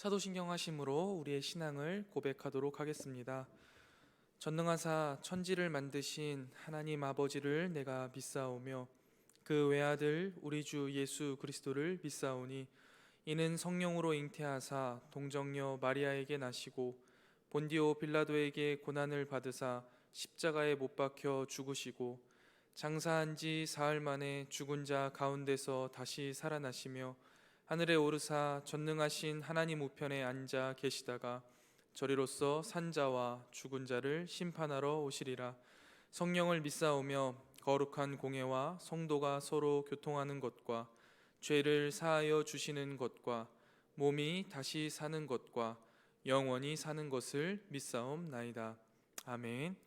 사도신경하심으로 우리의 신앙을 고백하도록 하겠습니다. 전능하사 천지를 만드신 하나님 아버지를 내가 믿사오며 그 외아들 우리 주 예수 그리스도를 믿사오니 이는 성령으로 잉태하사 동정녀 마리아에게 나시고 본디오 빌라도에게 고난을 받으사 십자가에 못 박혀 죽으시고 장사한 지 사흘 만에 죽은 자 가운데서 다시 살아나시며 하늘에 오르사 전능하신 하나님 우편에 앉아 계시다가 저리로서 산자와 죽은 자를 심판하러 오시리라. 성령을 믿사오며 거룩한 공예와 성도가 서로 교통하는 것과 죄를 사하여 주시는 것과 몸이 다시 사는 것과 영원히 사는 것을 믿사옵나이다. 아멘.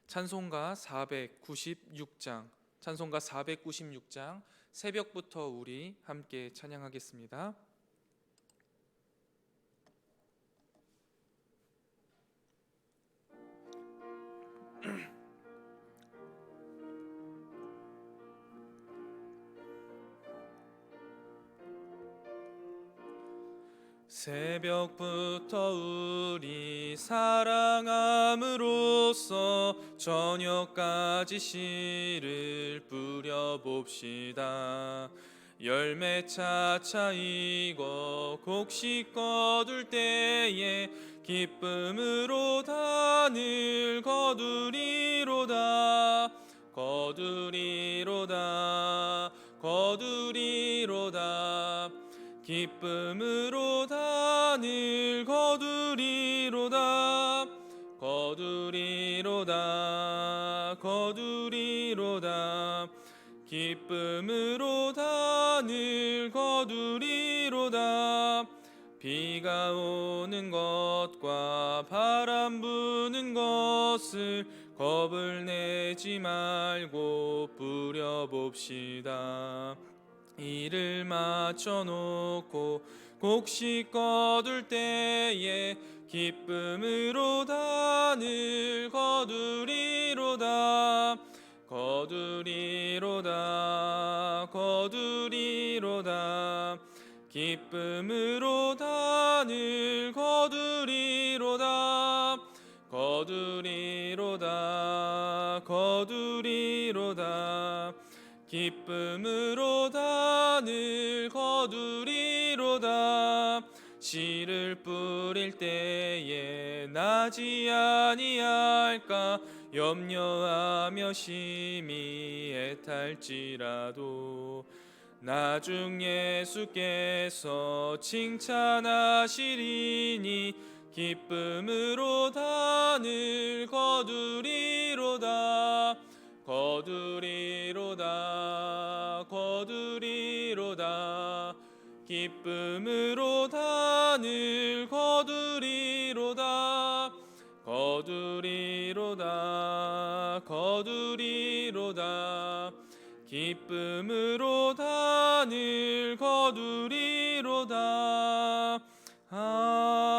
찬송가 496장 찬송가 496장 새벽부터 우리 함께 찬양하겠습니다. 새벽부터 우리 사랑함으로써 저녁까지 씨를 뿌려봅시다. 열매 차차 익어 곡식 거둘 때에 기쁨으로 단을 거두리로다. 거두리로다. 거두리로다. 기쁨으로 단을 거두리로다. 거두리로다. 거두리로다. 기쁨으로 단을 거두리로다. 비가 오는 것과 바람 부는 것을 겁을 내지 말고 뿌려봅시다. 이를 맞춰놓고 곡식 거둘 때에 기쁨으로 단을 거두리로다. 거두리로다. 거두리로다. 기쁨으로 단을 거두리로다. 거두리로다. 거두리로다. 기쁨으로 단을 거두리로다. 씨를 뿌릴 때에 나지 아니할까 염려하며 심히 애탈지라도 나중 예수께서 칭찬하시리니 기쁨으로 단을 거두리로다. 거두리로다. 거두리로다. 기쁨으로 단을 거두리로다. 거두리로다. 거두리로다. 기쁨으로 단을 거두리로다. 아멘.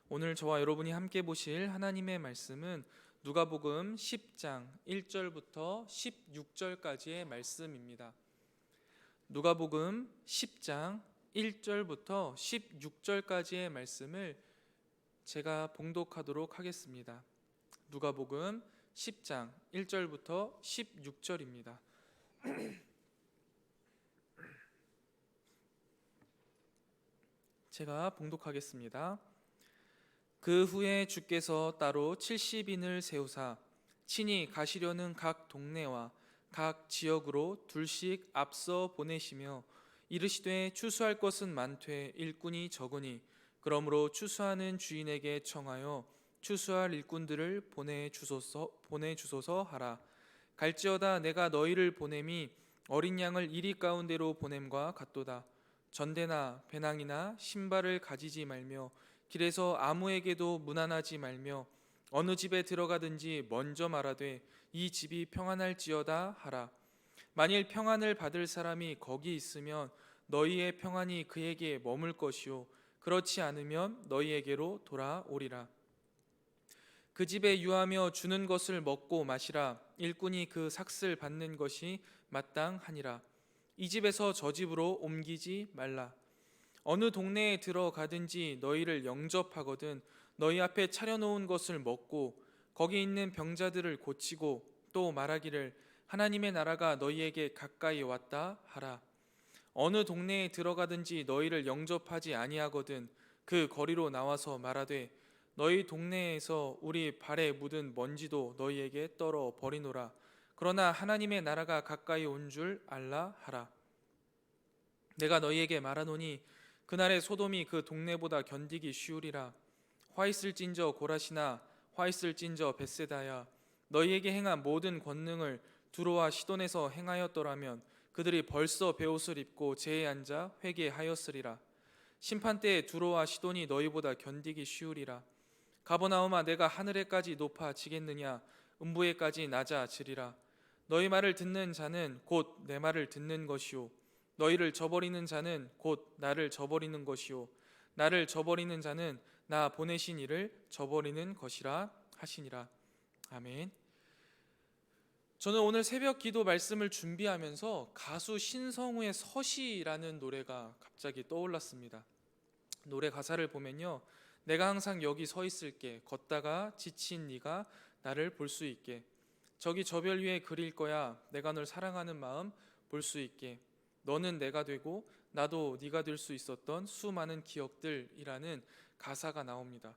오늘 저와 여러분이 함께 보실 하나님의 말씀은 누가복음 10장 1절부터 16절까지의 말씀입니다. 누가복음 10장 1절부터 16절까지의 말씀을 제가 봉독하도록 하겠습니다. 누가복음 10장 1절부터 16절입니다. 제가 봉독하겠습니다. 그 후에 주께서 따로 70인을 세우사 친히 가시려는 각 동네와 각 지역으로 둘씩 앞서 보내시며 이르시되 추수할 것은 많되 일꾼이 적으니 그러므로 추수하는 주인에게 청하여 추수할 일꾼들을 보내주소서 하라. 갈지어다 내가 너희를 보냄이 어린 양을 이리 가운데로 보냄과 같도다. 전대나 배낭이나 신발을 가지지 말며 길에서 아무에게도 문안하지 말며 어느 집에 들어가든지 먼저 말하되 이 집이 평안할지어다 하라. 만일 평안을 받을 사람이 거기 있으면 너희의 평안이 그에게 머물 것이요 그렇지 않으면 너희에게로 돌아오리라. 그 집에 유하며 주는 것을 먹고 마시라. 일꾼이 그 삭슬 받는 것이 마땅하니라. 이 집에서 저 집으로 옮기지 말라. 어느 동네에 들어가든지 너희를 영접하거든 너희 앞에 차려놓은 것을 먹고 거기 있는 병자들을 고치고 또 말하기를 하나님의 나라가 너희에게 가까이 왔다 하라. 어느 동네에 들어가든지 너희를 영접하지 아니하거든 그 거리로 나와서 말하되 너희 동네에서 우리 발에 묻은 먼지도 너희에게 떨어 버리노라. 그러나 하나님의 나라가 가까이 온 줄 알라 하라. 내가 너희에게 말하노니 그날의 소돔이 그 동네보다 견디기 쉬우리라. 화 있을진저 고라시나 화 있을진저 벳세다야. 너희에게 행한 모든 권능을 두로와 시돈에서 행하였더라면 그들이 벌써 베옷을 입고 제에 앉아 회개하였으리라. 심판때에 두로와 시돈이 너희보다 견디기 쉬우리라. 가버나움아 내가 하늘에까지 높아지겠느냐 음부에까지 낮아지리라. 너희 말을 듣는 자는 곧 내 말을 듣는 것이요 너희를 저버리는 자는 곧 나를 저버리는 것이요 나를 저버리는 자는 나 보내신 이를 저버리는 것이라 하시니라. 아멘. 저는 오늘 새벽 기도 말씀을 준비하면서 가수 신성우의 서시라는 노래가 갑자기 떠올랐습니다. 노래 가사를 보면요, 내가 항상 여기 서 있을게 걷다가 지친 네가 나를 볼 수 있게 저기 저 별 위에 그릴 거야 내가 널 사랑하는 마음 볼 수 있게 너는 내가 되고 나도 네가 될 수 있었던 수많은 기억들이라는 가사가 나옵니다.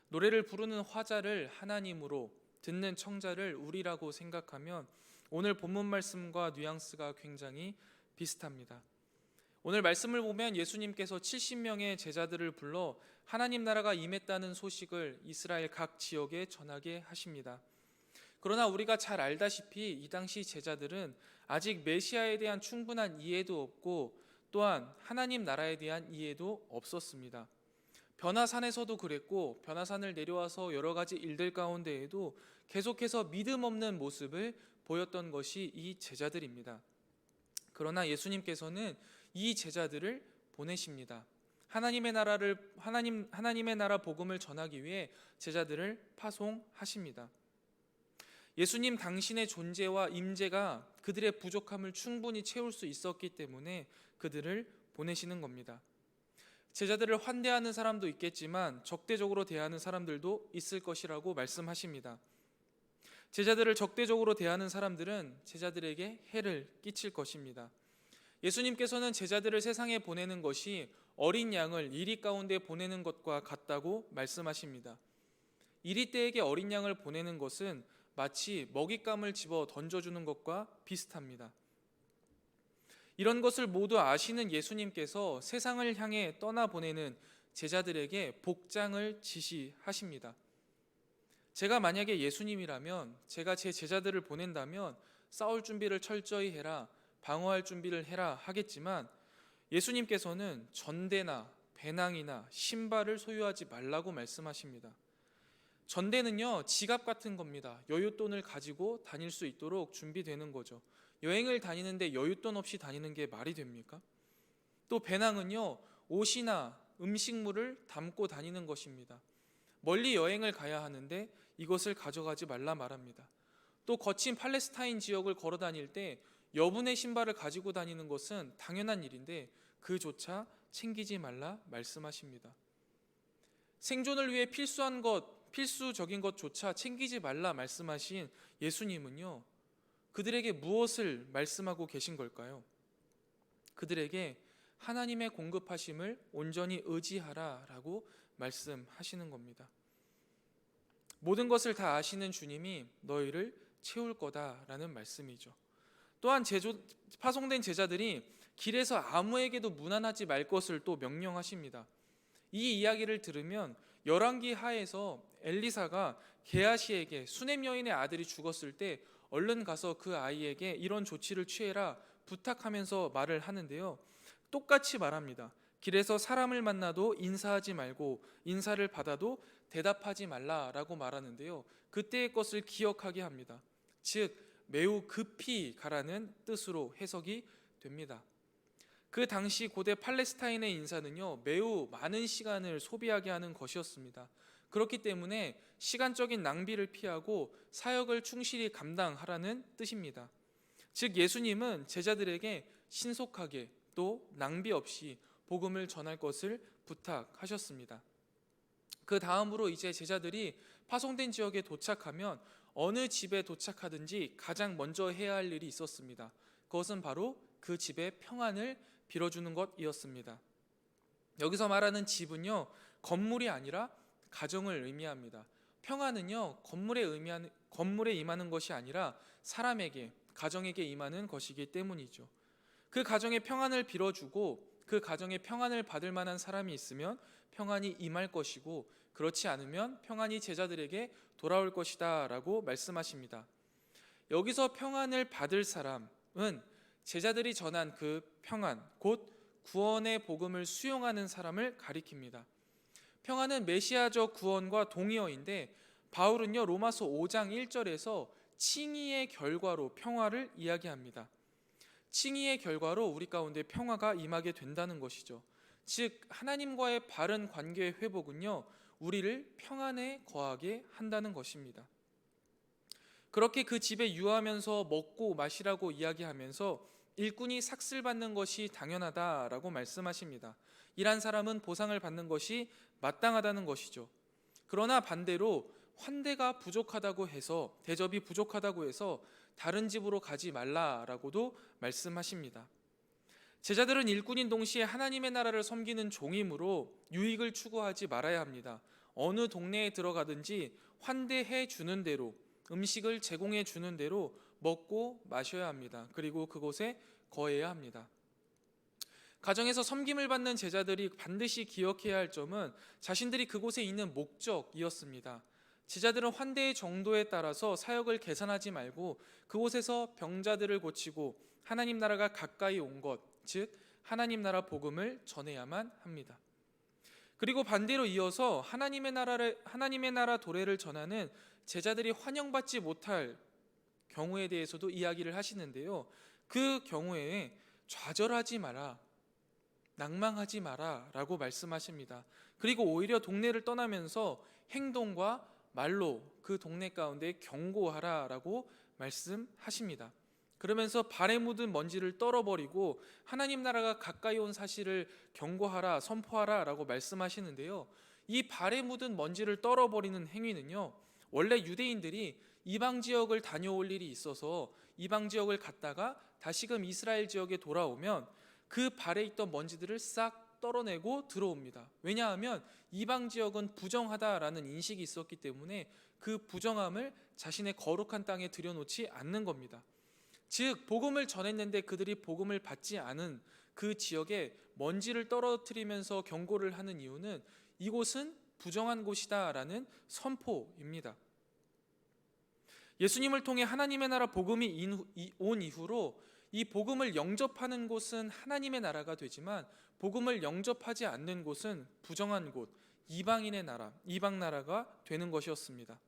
노래를 부르는 화자를 하나님으로 듣는 청자를 우리라고 생각하면 오늘 본문 말씀과 뉘앙스가 굉장히 비슷합니다. 오늘 말씀을 보면 예수님께서 70명의 제자들을 불러 하나님 나라가 임했다는 소식을 이스라엘 각 지역에 전하게 하십니다. 그러나 우리가 잘 알다시피 이 당시 제자들은 아직 메시아에 대한 충분한 이해도 없고 또한 하나님 나라에 대한 이해도 없었습니다. 변화산에서도 그랬고 변화산을 내려와서 여러 가지 일들 가운데에도 계속해서 믿음 없는 모습을 보였던 것이 이 제자들입니다. 그러나 예수님께서는 이 제자들을 보내십니다. 하나님의 나라 복음을 전하기 위해 제자들을 파송하십니다. 예수님 당신의 존재와 임재가 그들의 부족함을 충분히 채울 수 있었기 때문에 그들을 보내시는 겁니다. 제자들을 환대하는 사람도 있겠지만 적대적으로 대하는 사람들도 있을 것이라고 말씀하십니다. 제자들을 적대적으로 대하는 사람들은 제자들에게 해를 끼칠 것입니다. 예수님께서는 제자들을 세상에 보내는 것이 어린 양을 이리 가운데 보내는 것과 같다고 말씀하십니다. 이리떼에게 어린 양을 보내는 것은 마치 먹잇감을 집어 던져주는 것과 비슷합니다. 이런 것을 모두 아시는 예수님께서 세상을 향해 떠나보내는 제자들에게 복장을 지시하십니다. 제가 만약에 예수님이라면 제가 제 제자들을 보낸다면 싸울 준비를 철저히 해라, 방어할 준비를 해라 하겠지만 예수님께서는 전대나 배낭이나 신발을 소유하지 말라고 말씀하십니다. 전대는요, 지갑 같은 겁니다. 여윳돈을 가지고 다닐 수 있도록 준비되는 거죠. 여행을 다니는데 여윳돈 없이 다니는 게 말이 됩니까? 또 배낭은요, 옷이나 음식물을 담고 다니는 것입니다. 멀리 여행을 가야 하는데 이것을 가져가지 말라 말합니다. 또 거친 팔레스타인 지역을 걸어 다닐 때 여분의 신발을 가지고 다니는 것은 당연한 일인데 그조차 챙기지 말라 말씀하십니다. 생존을 위해 필수적인 것조차 챙기지 말라 말씀하신 예수님은요, 그들에게 무엇을 말씀하고 계신 걸까요? 그들에게 하나님의 공급하심을 온전히 의지하라라고 말씀하시는 겁니다. 모든 것을 다 아시는 주님이 너희를 채울 거다라는 말씀이죠. 또한 파송된 제자들이 길에서 아무에게도 문안하지 말 것을 또 명령하십니다. 이 이야기를 들으면 열왕기 하에서 엘리사가 게하시에게 수넴 여인의 아들이 죽었을 때 얼른 가서 그 아이에게 이런 조치를 취해라 부탁하면서 말을 하는데요, 똑같이 말합니다. 길에서 사람을 만나도 인사하지 말고 인사를 받아도 대답하지 말라라고 말하는데요, 그때의 것을 기억하게 합니다. 즉 매우 급히 가라는 뜻으로 해석이 됩니다. 그 당시 고대 팔레스타인의 인사는요, 매우 많은 시간을 소비하게 하는 것이었습니다. 그렇기 때문에 시간적인 낭비를 피하고 사역을 충실히 감당하라는 뜻입니다. 즉 예수님은 제자들에게 신속하게 또 낭비 없이 복음을 전할 것을 부탁하셨습니다. 그 다음으로 이제 제자들이 파송된 지역에 도착하면 어느 집에 도착하든지 가장 먼저 해야 할 일이 있었습니다. 그것은 바로 그 집의 평안을 빌어주는 것이었습니다. 여기서 말하는 집은요, 건물이 아니라 가정을 의미합니다. 평안은요, 건물에 임하는 것이 아니라 사람에게, 가정에게 임하는 것이기 때문이죠. 그 가정의 평안을 빌어주고 그 가정의 평안을 받을 만한 사람이 있으면 평안이 임할 것이고, 그렇지 않으면 평안이 제자들에게 돌아올 것이다 라고 말씀하십니다. 여기서 평안을 받을 사람은 제자들이 전한 그 평안, 곧 구원의 복음을 수용하는 사람을 가리킵니다. 평안은 메시아적 구원과 동의어인데, 바울은요 로마서 5장 1절에서 칭의의 결과로 평화를 이야기합니다. 칭의의 결과로 우리 가운데 평화가 임하게 된다는 것이죠. 즉 하나님과의 바른 관계의 회복은요, 우리를 평안에 거하게 한다는 것입니다. 그렇게 그 집에 유하면서 먹고 마시라고 이야기하면서 일꾼이 삭슬 받는 것이 당연하다라고 말씀하십니다. 일한 사람은 보상을 받는 것이 마땅하다는 것이죠. 그러나 반대로 환대가 부족하다고 해서, 대접이 부족하다고 해서 다른 집으로 가지 말라라고도 말씀하십니다. 제자들은 일꾼인 동시에 하나님의 나라를 섬기는 종이므로 유익을 추구하지 말아야 합니다. 어느 동네에 들어가든지 환대해 주는 대로, 음식을 제공해 주는 대로 먹고 마셔야 합니다. 그리고 그곳에 거해야 합니다. 가정에서 섬김을 받는 제자들이 반드시 기억해야 할 점은 자신들이 그곳에 있는 목적이었습니다. 제자들은 환대의 정도에 따라서 사역을 계산하지 말고 그곳에서 병자들을 고치고 하나님 나라가 가까이 온 것, 즉 하나님 나라 복음을 전해야만 합니다. 그리고 반대로 이어서 하나님의 나라 도래를 전하는 제자들이 환영받지 못할 경우에 대해서도 이야기를 하시는데요. 그 경우에 좌절하지 마라, 낭망하지 마라 라고 말씀하십니다. 그리고 오히려 동네를 떠나면서 행동과 말로 그 동네 가운데 경고하라 라고 말씀하십니다. 그러면서 발에 묻은 먼지를 떨어버리고 하나님 나라가 가까이 온 사실을 경고하라, 선포하라 라고 말씀하시는데요. 이 발에 묻은 먼지를 떨어버리는 행위는요, 원래 유대인들이 이방 지역을 다녀올 일이 있어서 이방 지역을 갔다가 다시금 이스라엘 지역에 돌아오면 그 발에 있던 먼지들을 싹 떨어내고 들어옵니다. 왜냐하면 이방 지역은 부정하다라는 인식이 있었기 때문에 그 부정함을 자신의 거룩한 땅에 들여놓지 않는 겁니다. 즉 복음을 전했는데 그들이 복음을 받지 않은 그 지역에 먼지를 떨어뜨리면서 경고를 하는 이유는 이곳은 부정한 곳이다라는 선포입니다. 예수님을 통해 하나님의 나라 복음이 온 이후로 이 복음을 영접하는 곳은 하나님의 나라가 되지만 복음을 영접하지 않는 곳은 부정한 곳, 이방인의 나라, 이방 나라가 되는 것이었습니다.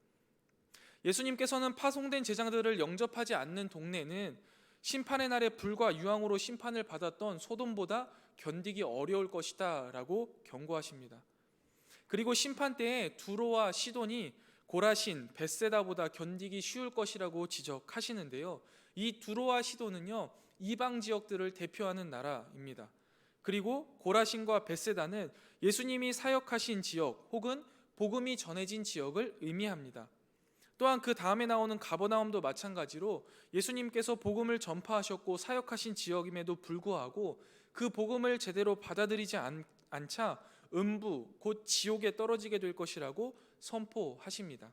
예수님께서는 파송된 제자들을 영접하지 않는 동네는 심판의 날에 불과 유황으로 심판을 받았던 소돔보다 견디기 어려울 것이다 라고 경고하십니다. 그리고 심판 때에 두로와 시돈이 고라신, 벳세다보다 견디기 쉬울 것이라고 지적하시는데요. 이 두로와 시돈은요, 이방 지역들을 대표하는 나라입니다. 그리고 고라신과 벳세다는 예수님이 사역하신 지역 혹은 복음이 전해진 지역을 의미합니다. 또한 그 다음에 나오는 가버나움도 마찬가지로 예수님께서 복음을 전파하셨고 사역하신 지역임에도 불구하고 그 복음을 제대로 받아들이지 않자 음부, 곧 지옥에 떨어지게 될 것이라고 선포하십니다.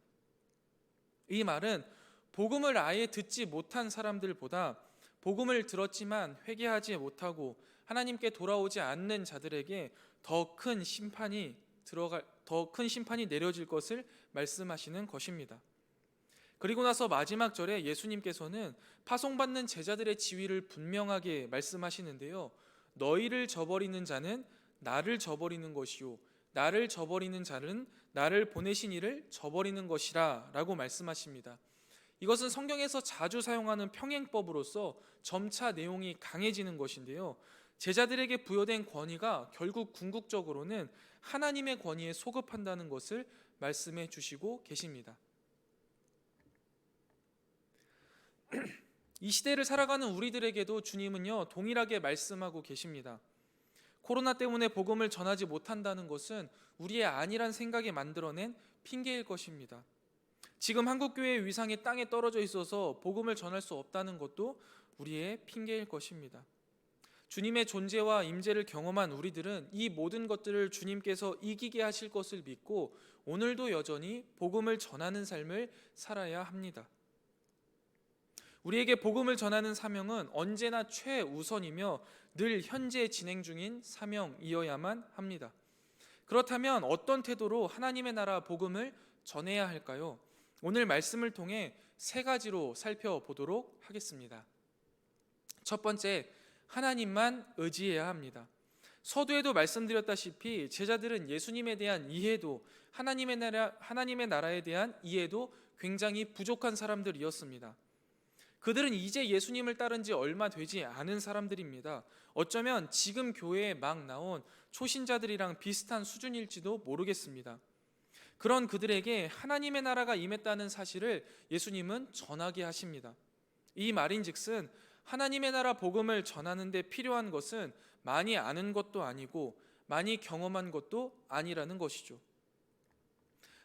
이 말은 복음을 아예 듣지 못한 사람들보다 복음을 들었지만 회개하지 못하고 하나님께 돌아오지 않는 자들에게 더 큰 심판이 내려질 것을 말씀하시는 것입니다. 그리고 나서 마지막 절에 예수님께서는 파송받는 제자들의 지위를 분명하게 말씀하시는데요. 너희를 저버리는 자는 나를 저버리는 것이요, 나를 저버리는 자는 나를 보내신 이를 저버리는 것이라 라고 말씀하십니다. 이것은 성경에서 자주 사용하는 평행법으로서 점차 내용이 강해지는 것인데요. 제자들에게 부여된 권위가 결국 궁극적으로는 하나님의 권위에 소급한다는 것을 말씀해 주시고 계십니다. 이 시대를 살아가는 우리들에게도 주님은요, 동일하게 말씀하고 계십니다. 코로나 때문에 복음을 전하지 못한다는 것은 우리의 아니란 생각이 만들어낸 핑계일 것입니다. 지금 한국교회의 위상이 땅에 떨어져 있어서 복음을 전할 수 없다는 것도 우리의 핑계일 것입니다. 주님의 존재와 임재를 경험한 우리들은 이 모든 것들을 주님께서 이기게 하실 것을 믿고 오늘도 여전히 복음을 전하는 삶을 살아야 합니다. 우리에게 복음을 전하는 사명은 언제나 최우선이며 늘 현재 진행 중인 사명이어야만 합니다. 그렇다면 어떤 태도로 하나님의 나라 복음을 전해야 할까요? 오늘 말씀을 통해 세 가지로 살펴보도록 하겠습니다. 첫 번째, 하나님만 의지해야 합니다. 서두에도 말씀드렸다시피 제자들은 예수님에 대한 이해도 하나님의 나라에 대한 이해도 굉장히 부족한 사람들이었습니다. 그들은 이제 예수님을 따른 지 얼마 되지 않은 사람들입니다. 어쩌면 지금 교회에 막 나온 초신자들이랑 비슷한 수준일지도 모르겠습니다. 그런 그들에게 하나님의 나라가 임했다는 사실을 예수님은 전하게 하십니다. 이 말인즉슨 하나님의 나라 복음을 전하는 데 필요한 것은 많이 아는 것도 아니고 많이 경험한 것도 아니라는 것이죠.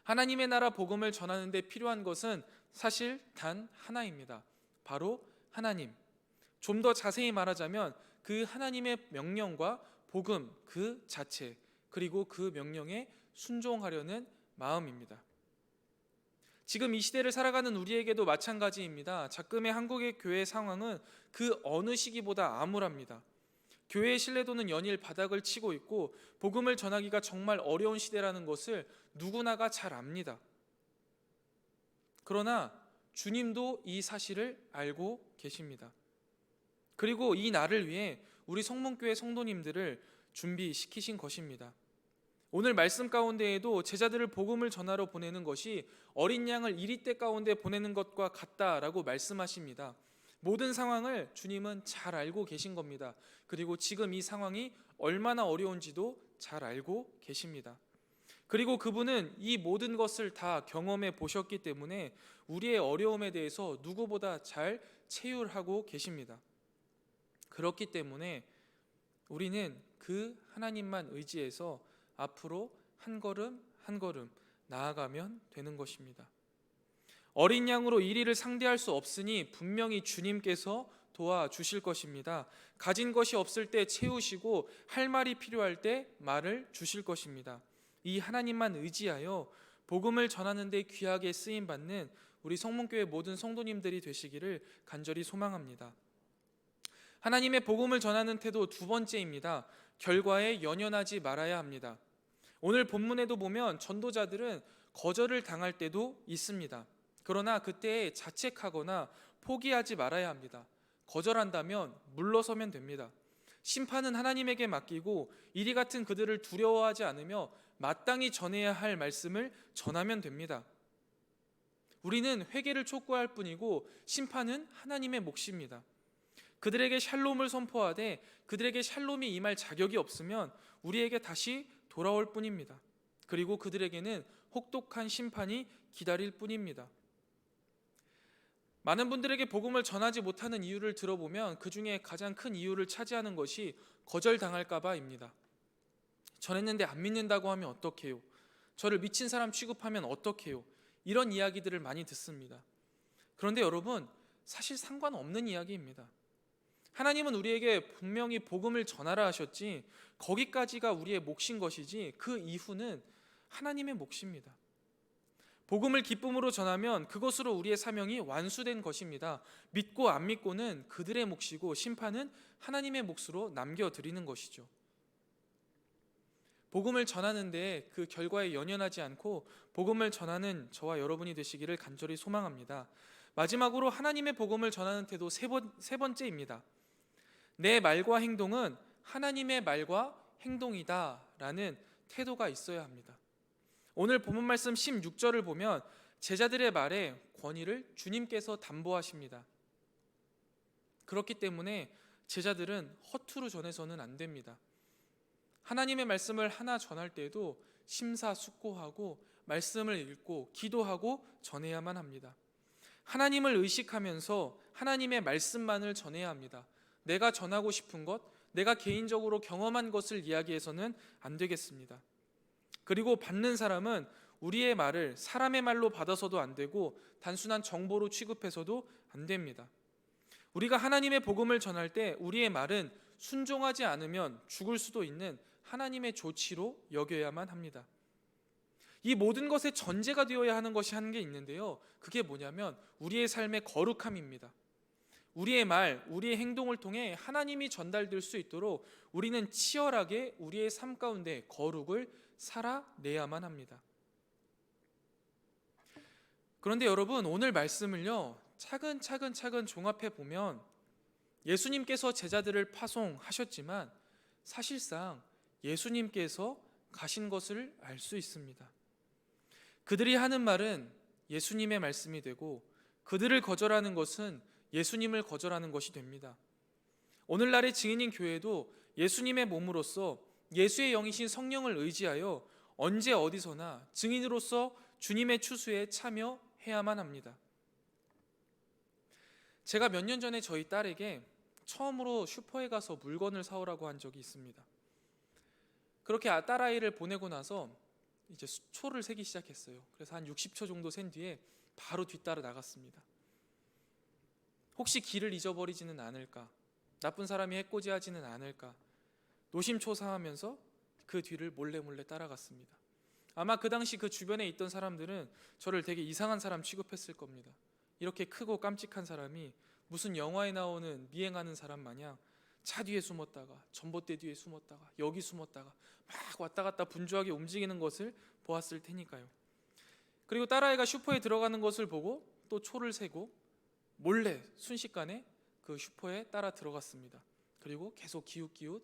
하나님의 나라 복음을 전하는 데 필요한 것은 사실 단 하나입니다. 바로 하나님. 좀 더 자세히 말하자면 그 하나님의 명령과 복음 그 자체, 그리고 그 명령에 순종하려는 마음입니다. 지금 이 시대를 살아가는 우리에게도 마찬가지입니다. 작금의 한국의 교회 상황은 그 어느 시기보다 암울합니다. 교회의 신뢰도는 연일 바닥을 치고 있고 복음을 전하기가 정말 어려운 시대라는 것을 누구나가 잘 압니다. 그러나 주님도 이 사실을 알고 계십니다. 그리고 이 날을 위해 우리 성문교회 성도님들을 준비시키신 것입니다. 오늘 말씀 가운데에도 제자들을 복음을 전하러 보내는 것이 어린 양을 이리떼 가운데 보내는 것과 같다라고 말씀하십니다. 모든 상황을 주님은 잘 알고 계신 겁니다. 그리고 지금 이 상황이 얼마나 어려운지도 잘 알고 계십니다. 그리고 그분은 이 모든 것을 다 경험해 보셨기 때문에 우리의 어려움에 대해서 누구보다 잘 체휼하고 계십니다. 그렇기 때문에 우리는 그 하나님만 의지해서 앞으로 한 걸음 한 걸음 나아가면 되는 것입니다. 어린 양으로 이리를 상대할 수 없으니 분명히 주님께서 도와주실 것입니다. 가진 것이 없을 때 채우시고 할 말이 필요할 때 말을 주실 것입니다. 이 하나님만 의지하여 복음을 전하는 데 귀하게 쓰임받는 우리 성문교회 모든 성도님들이 되시기를 간절히 소망합니다. 하나님의 복음을 전하는 태도 두 번째입니다. 결과에 연연하지 말아야 합니다. 오늘 본문에도 보면 전도자들은 거절을 당할 때도 있습니다. 그러나 그때 자책하거나 포기하지 말아야 합니다. 거절한다면 물러서면 됩니다. 심판은 하나님에게 맡기고 이리 같은 그들을 두려워하지 않으며 마땅히 전해야 할 말씀을 전하면 됩니다. 우리는 회개를 촉구할 뿐이고 심판은 하나님의 몫입니다. 그들에게 샬롬을 선포하되 그들에게 샬롬이 임할 자격이 없으면 우리에게 다시 돌아올 뿐입니다. 그리고 그들에게는 혹독한 심판이 기다릴 뿐입니다. 많은 분들에게 복음을 전하지 못하는 이유를 들어보면 그 중에 가장 큰 이유를 차지하는 것이 거절당할까 봐입니다. 전했는데 안 믿는다고 하면 어떡해요? 저를 미친 사람 취급하면 어떡해요? 이런 이야기들을 많이 듣습니다. 그런데 여러분, 사실 상관없는 이야기입니다. 하나님은 우리에게 분명히 복음을 전하라 하셨지 거기까지가 우리의 몫인 것이지 그 이후는 하나님의 몫입니다. 복음을 기쁨으로 전하면 그것으로 우리의 사명이 완수된 것입니다. 믿고 안 믿고는 그들의 몫이고 심판은 하나님의 몫으로 남겨드리는 것이죠. 복음을 전하는데 그 결과에 연연하지 않고 복음을 전하는 저와 여러분이 되시기를 간절히 소망합니다. 마지막으로 하나님의 복음을 전하는 태도 세 번째입니다. 내 말과 행동은 하나님의 말과 행동이다 라는 태도가 있어야 합니다. 오늘 본문 말씀 16절을 보면 제자들의 말에 권위를 주님께서 담보하십니다. 그렇기 때문에 제자들은 허투루 전해서는 안 됩니다. 하나님의 말씀을 하나 전할 때에도 심사숙고하고 말씀을 읽고 기도하고 전해야만 합니다. 하나님을 의식하면서 하나님의 말씀만을 전해야 합니다. 내가 전하고 싶은 것, 내가 개인적으로 경험한 것을 이야기해서는 안 되겠습니다. 그리고 받는 사람은 우리의 말을 사람의 말로 받아서도 안 되고 단순한 정보로 취급해서도 안 됩니다. 우리가 하나님의 복음을 전할 때 우리의 말은 순종하지 않으면 죽을 수도 있는 하나님의 조치로 여겨야만 합니다. 이 모든 것의 전제가 되어야 하는 것이 한 게 있는데요. 그게 뭐냐면 우리의 삶의 거룩함입니다. 우리의 말, 우리의 행동을 통해 하나님이 전달될 수 있도록 우리는 치열하게 우리의 삶 가운데 거룩을 살아내야만 합니다. 그런데 여러분, 오늘 말씀을요, 차근차근 종합해 보면 예수님께서 제자들을 파송하셨지만 사실상 예수님께서 가신 것을 알 수 있습니다. 그들이 하는 말은 예수님의 말씀이 되고 그들을 거절하는 것은 예수님을 거절하는 것이 됩니다. 오늘날의 증인인 교회도 예수님의 몸으로서 예수의 영이신 성령을 의지하여 언제 어디서나 증인으로서 주님의 추수에 참여해야만 합니다. 제가 몇 년 전에 저희 딸에게 처음으로 슈퍼에 가서 물건을 사오라고 한 적이 있습니다. 그렇게 딸아이를 보내고 나서 이제 초를 세기 시작했어요. 그래서 한 60초 정도 센 뒤에 바로 뒤따라 나갔습니다. 혹시 길을 잊어버리지는 않을까? 나쁜 사람이 해코지하지는 않을까? 노심초사하면서 그 뒤를 몰래 따라갔습니다. 아마 그 당시 그 주변에 있던 사람들은 저를 되게 이상한 사람 취급했을 겁니다. 이렇게 크고 깜찍한 사람이 무슨 영화에 나오는 미행하는 사람 마냥 차 뒤에 숨었다가 전봇대 뒤에 숨었다가 여기 숨었다가 막 왔다 갔다 분주하게 움직이는 것을 보았을 테니까요. 그리고 딸아이가 슈퍼에 들어가는 것을 보고 또 초를 세고 몰래 순식간에 그 슈퍼에 따라 들어갔습니다. 그리고 계속 기웃기웃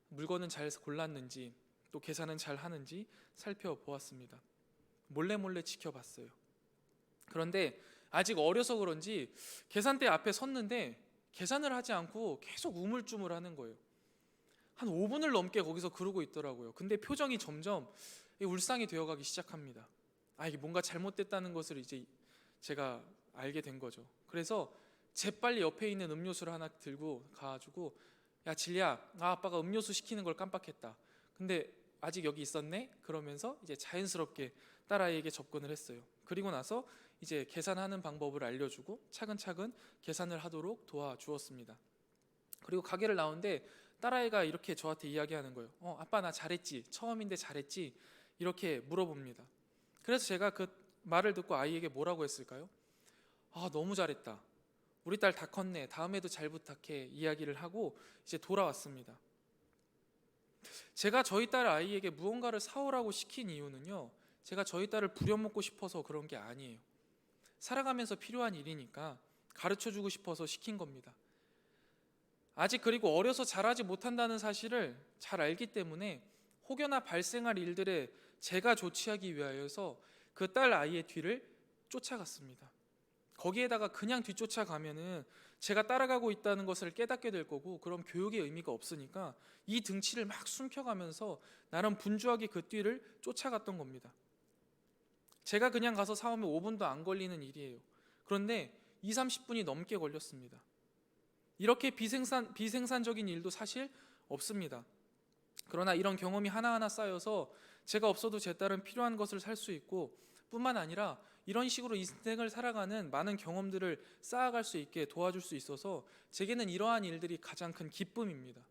물건은 잘 골랐는지 또 계산은 잘 하는지 살펴보았습니다. 몰래 지켜봤어요. 그런데 아직 어려서 그런지 계산대 앞에 섰는데 계산을 하지 않고 계속 우물쭈물하는 거예요. 한 5분을 넘게 거기서 그러고 있더라고요. 근데 표정이 점점 울상이 되어가기 시작합니다. 이게 뭔가 잘못됐다는 것을 이제 제가 알게 된 거죠. 그래서 재빨리 옆에 있는 음료수를 하나 들고 가가지고, 야 진리야, 아빠가 음료수 시키는 걸 깜빡했다. 근데 아직 여기 있었네? 그러면서 이제 자연스럽게 딸아이에게 접근을 했어요. 그리고 나서 이제 계산하는 방법을 알려주고 차근차근 계산을 하도록 도와주었습니다. 그리고 가게를 나오는데 딸아이가 이렇게 저한테 이야기하는 거예요. 아빠 나 잘했지? 처음인데 잘했지? 이렇게 물어봅니다. 그래서 제가 그 말을 듣고 아이에게 뭐라고 했을까요? 너무 잘했다. 우리 딸 다 컸네. 다음에도 잘 부탁해. 이야기를 하고 이제 돌아왔습니다. 제가 저희 딸 아이에게 무언가를 사오라고 시킨 이유는요, 제가 저희 딸을 부려먹고 싶어서 그런 게 아니에요. 살아가면서 필요한 일이니까 가르쳐주고 싶어서 시킨 겁니다. 아직 그리고 어려서 잘하지 못한다는 사실을 잘 알기 때문에 혹여나 발생할 일들에 제가 조치하기 위하여서 그 딸 아이의 뒤를 쫓아갔습니다. 거기에다가 그냥 뒤쫓아가면은 제가 따라가고 있다는 것을 깨닫게 될 거고, 그럼 교육의 의미가 없으니까 이 등치를 막 숨겨가면서 나름 분주하게 그 뒤를 쫓아갔던 겁니다. 제가 그냥 가서 사오면 5분도 안 걸리는 일이에요. 그런데 20-30분이 넘게 걸렸습니다. 이렇게 비생산적인 일도 사실 없습니다. 그러나 이런 경험이 하나하나 쌓여서 제가 없어도 제 딸은 필요한 것을 살 수 있고, 뿐만 아니라 이런 식으로 인생을 살아가는 많은 경험들을 쌓아갈 수 있게 도와줄 수 있어서 제게는 이러한 일들이 가장 큰 기쁨입니다.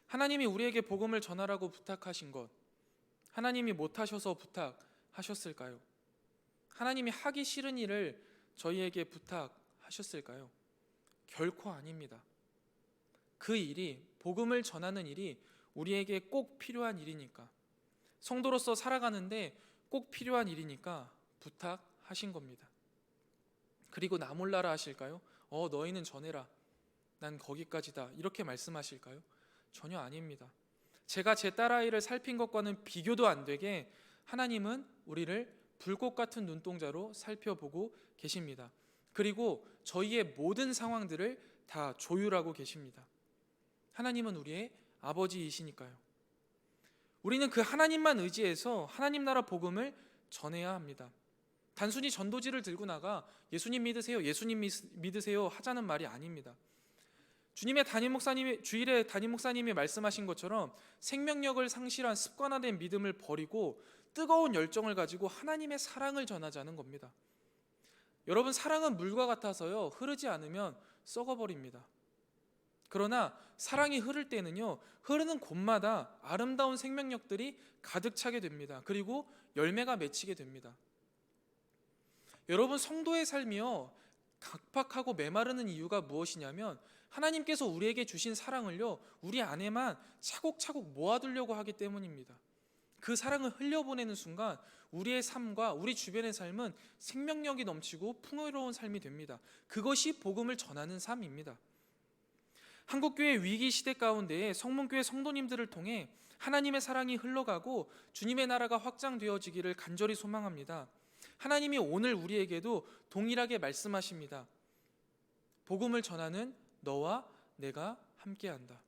하나님이 우리에게 복음을 전하라고 부탁하신 것, 하나님이 못하셔서 부탁하셨을까요? 하나님이 하기 싫은 일을 저희에게 부탁하셨을까요? 결코 아닙니다. 그 일이, 복음을 전하는 일이 우리에게 꼭 필요한 일이니까, 성도로서 살아가는데 꼭 필요한 일이니까 부탁하신 겁니다. 그리고 나 몰라라 하실까요? 너희는 전해라, 난 거기까지다, 이렇게 말씀하실까요? 전혀 아닙니다. 제가 제 딸아이를 살핀 것과는 비교도 안 되게 하나님은 우리를 불꽃 같은 눈동자로 살펴보고 계십니다. 그리고 저희의 모든 상황들을 다 조율하고 계십니다. 하나님은 우리의 아버지이시니까요. 우리는 그 하나님만 의지해서 하나님 나라 복음을 전해야 합니다. 단순히 전도지를 들고 나가 예수님 믿으세요, 예수님 믿으세요 하자는 말이 아닙니다. 주일에 담임 목사님이 말씀하신 것처럼 생명력을 상실한 습관화된 믿음을 버리고 뜨거운 열정을 가지고 하나님의 사랑을 전하자는 겁니다. 여러분, 사랑은 물과 같아서요, 흐르지 않으면 썩어버립니다. 그러나 사랑이 흐를 때는요, 흐르는 곳마다 아름다운 생명력들이 가득 차게 됩니다. 그리고 열매가 맺히게 됩니다. 여러분, 성도의 삶이요, 각박하고 메마르는 이유가 무엇이냐면 하나님께서 우리에게 주신 사랑을요, 우리 안에만 차곡차곡 모아두려고 하기 때문입니다. 그 사랑을 흘려보내는 순간 우리의 삶과 우리 주변의 삶은 생명력이 넘치고 풍요로운 삶이 됩니다. 그것이 복음을 전하는 삶입니다. 한국교회 위기 시대 가운데에 성문교회 성도님들을 통해 하나님의 사랑이 흘러가고 주님의 나라가 확장되어지기를 간절히 소망합니다. 하나님이 오늘 우리에게도 동일하게 말씀하십니다. 복음을 전하는 너와 내가 함께한다.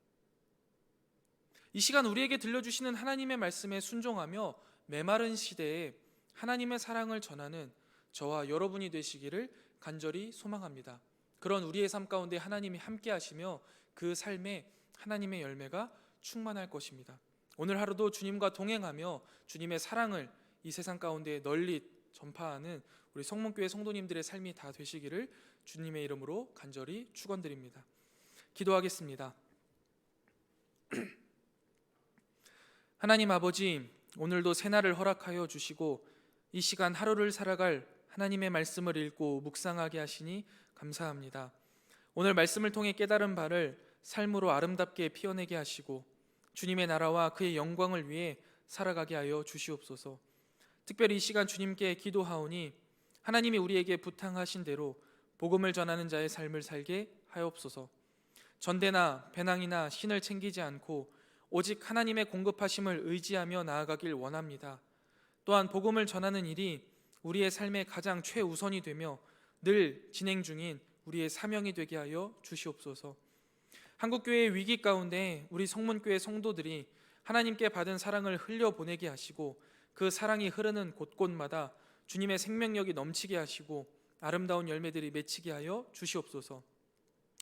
이 시간 우리에게 들려주시는 하나님의 말씀에 순종하며 메마른 시대에 하나님의 사랑을 전하는 저와 여러분이 되시기를 간절히 소망합니다. 그런 우리의 삶 가운데 하나님이 함께 하시며 그 삶에 하나님의 열매가 충만할 것입니다. 오늘 하루도 주님과 동행하며 주님의 사랑을 이 세상 가운데 널리 전파하는 우리 성문교회 성도님들의 삶이 다 되시기를 주님의 이름으로 간절히 축원드립니다. 기도하겠습니다. 하나님 아버지, 오늘도 새날을 허락하여 주시고 이 시간 하루를 살아갈 하나님의 말씀을 읽고 묵상하게 하시니 감사합니다. 오늘 말씀을 통해 깨달은 바를 삶으로 아름답게 피어내게 하시고 주님의 나라와 그의 영광을 위해 살아가게 하여 주시옵소서. 특별히 이 시간 주님께 기도하오니 하나님이 우리에게 부탁하신 대로 복음을 전하는 자의 삶을 살게 하옵소서. 전대나 배낭이나 신을 챙기지 않고 오직 하나님의 공급하심을 의지하며 나아가길 원합니다. 또한 복음을 전하는 일이 우리의 삶의 가장 최우선이 되며 늘 진행 중인 우리의 사명이 되게 하여 주시옵소서. 한국교회의 위기 가운데 우리 성문교회 성도들이 하나님께 받은 사랑을 흘려보내게 하시고 그 사랑이 흐르는 곳곳마다 주님의 생명력이 넘치게 하시고 아름다운 열매들이 맺히게 하여 주시옵소서.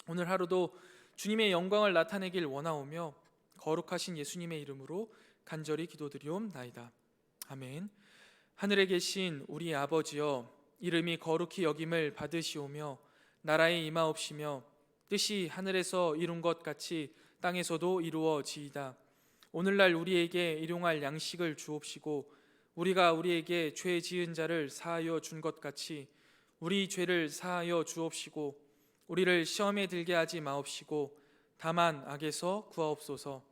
오늘 하루도 주님의 영광을 나타내길 원하오며 거룩하신 예수님의 이름으로 간절히 기도드리옵나이다. 아멘. 하늘에 계신 우리 아버지여, 이름이 거룩히 여김을 받으시오며 나라에 임하옵시며 뜻이 하늘에서 이룬 것 같이 땅에서도 이루어지이다. 오늘날 우리에게 일용할 양식을 주옵시고 우리가 우리에게 죄 지은 자를 사하여 준 것 같이 우리 죄를 사하여 주옵시고 우리를 시험에 들게 하지 마옵시고 다만 악에서 구하옵소서.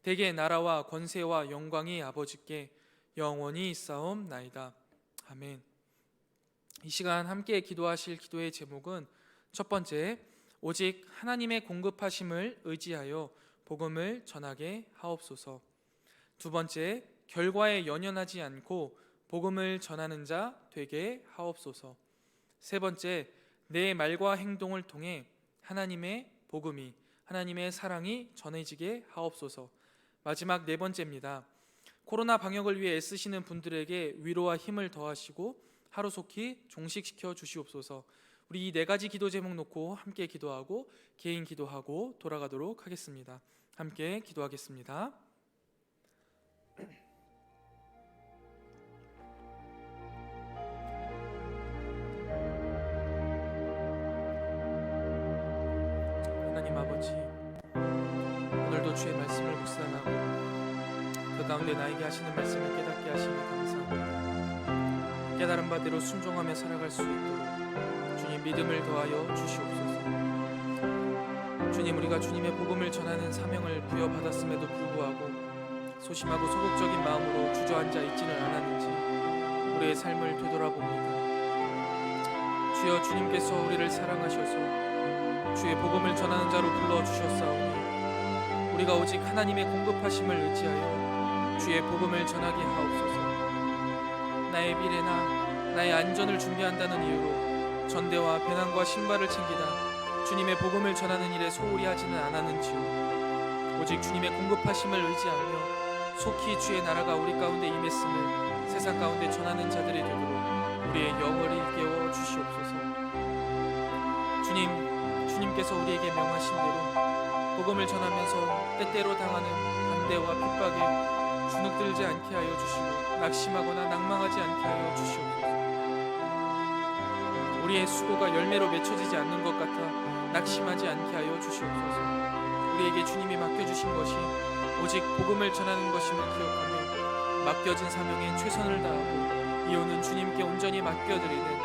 대개 나라와 권세와 영광이 아버지께 영원히 있사옵나이다. 아멘. 이 시간 함께 기도하실 기도의 제목은 첫 번째, 오직 하나님의 공급하심을 의지하여 복음을 전하게 하옵소서. 두 번째, 결과에 연연하지 않고 복음을 전하는 자 되게 하옵소서. 세 번째, 내 말과 행동을 통해 하나님의 복음이, 하나님의 사랑이 전해지게 하옵소서. 마지막 네 번째입니다. 코로나 방역을 위해 애쓰시는 분들에게 위로와 힘을 더하시고 하루속히 종식시켜 주시옵소서. 우리 이 네 가지 기도 제목 놓고 함께 기도하고 개인 기도하고 돌아가도록 하겠습니다. 함께 기도하겠습니다. 하나님 아버지, 오늘도 주의 말씀을 묵상하고 그 가운데 나에게 하시는 말씀을 깨닫게 하시니 감사합니다. 깨달은 바대로 순종하며 살아갈 수 있도록 주님 믿음을 더하여 주시옵소서. 주님, 우리가 주님의 복음을 전하는 사명을 부여받았음에도 불구하고 소심하고 소극적인 마음으로 주저앉아 있지는 않았는지 우리의 삶을 되돌아봅니다. 주여, 주님께서 우리를 사랑하셔서 주의 복음을 전하는 자로 불러주셨사오니 우리가 오직 하나님의 공급하심을 의지하여 주의 복음을 전하게 하옵소서. 나의 미래나 나의 안전을 준비한다는 이유로 전대와 배낭과 신발을 챙기다 주님의 복음을 전하는 일에 소홀히 하지는 않았는지요. 오직 주님의 공급하심을 의지하며 속히 주의 나라가 우리 가운데 임했음을 세상 가운데 전하는 자들이 되도록 우리의 영을 일깨워 주시옵소서. 주님께서 우리에게 명하신 대로 복음을 전하면서 때때로 당하는 반대와 핍박에 주눅들지 않게 하여 주시고 낙심하거나 낭망하지 않게 하여 주시옵소서. 우리의 수고가 열매로 맺혀지지 않는 것 같아 낙심하지 않게 하여 주시옵소서. 우리에게 주님이 맡겨주신 것이 오직 복음을 전하는 것임을 기억하며 맡겨진 사명에 최선을 다하고 이유는 주님께 온전히 맡겨드리는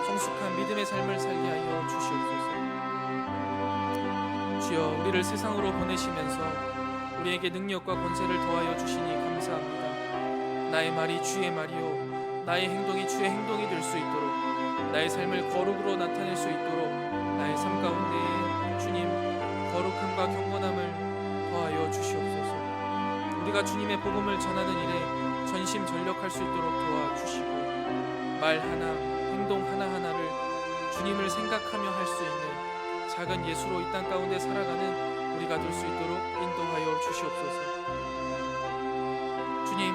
성숙한 믿음의 삶을 살게 하여 주시옵소서. 주여, 우리를 세상으로 보내시면서 우리에게 능력과 권세를 더하여 주시니 감사합니다. 나의 말이 주의 말이요 나의 행동이 주의 행동이 될 수 있도록, 나의 삶을 거룩으로 나타낼 수 있도록 나의 삶 가운데에 주님 거룩함과 경건함을 더하여 주시옵소서. 우리가 주님의 복음을 전하는 일에 전심전력할 수 있도록 도와주시고 말 하나, 행동 하나하나를 주님을 생각하며 할 수 있는 작은 예수로 이 땅 가운데 살아가는 우리가 될 수 있도록 인도하여 주시옵소서. 주님,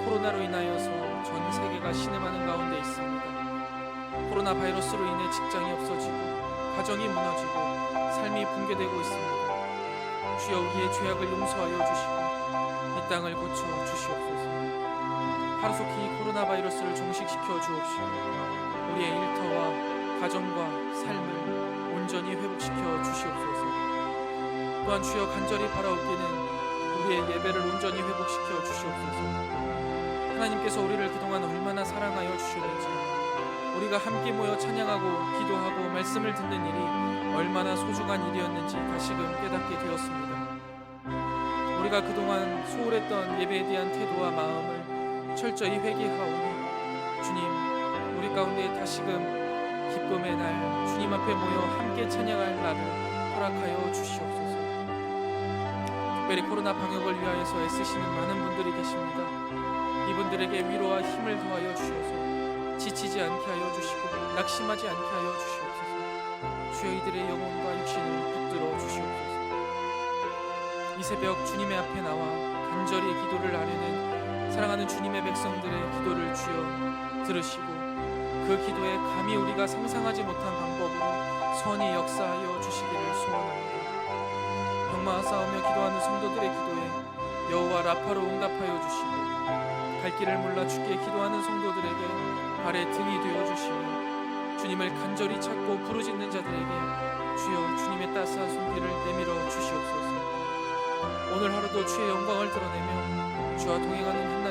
코로나로 인하여서 전 세계가 신음하는 가운데 있습니다. 코로나 바이러스로 인해 직장이 없어지고 가정이 무너지고 삶이 붕괴되고 있습니다. 주여, 우리의 죄악을 용서하여 주시고 이 땅을 고쳐 주시옵소서. 하루속히 코로나 바이러스를 종식시켜 주옵시고 우리의 일터와 가정과 삶을 온전히 회복시켜 주시옵소서. 또한 주여, 간절히 바라옵기는 우리의 예배를 온전히 회복시켜 주시옵소서. 하나님께서 우리를 그동안 얼마나 사랑하여 주셨는지, 우리가 함께 모여 찬양하고 기도하고 말씀을 듣는 일이 얼마나 소중한 일이었는지 다시금 깨닫게 되었습니다. 우리가 그동안 소홀했던 예배에 대한 태도와 마음을 철저히 회개하오니 주님, 우리 가운데 다시금 기쁨의 날 주님 앞에 모여 함께 찬양할 날을 허락하여 주시옵소서. 특별히 코로나 방역을 위하여서 애쓰시는 많은 분들이 계십니다. 이분들에게 위로와 힘을 더하여 주셔서 지치지 않게 하여 주시고 낙심하지 않게 하여 주시옵소서. 주여, 이들의 영혼과 육신을 붙들어 주시옵소서. 이 새벽 주님의 앞에 나와 간절히 기도를 하려는 사랑하는 주님의 백성들의 기도를 주여 들으시고 그 기도에 감히 우리가 상상하지 못한 방법으로 선히 역사하여 주시기를 소원합니다. 병마와 싸우며 기도하는 성도들의 기도에 여호와 라파로 응답하여 주시고 갈 길을 몰라 주께 기도하는 성도들에게 발의 등이 되어 주시며 주님을 간절히 찾고 부르짖는 자들에게 주여 주님의 따스한 손길을 내밀어 주시옵소서. 오늘 하루도 주의 영광을 드러내며 주와 동행하는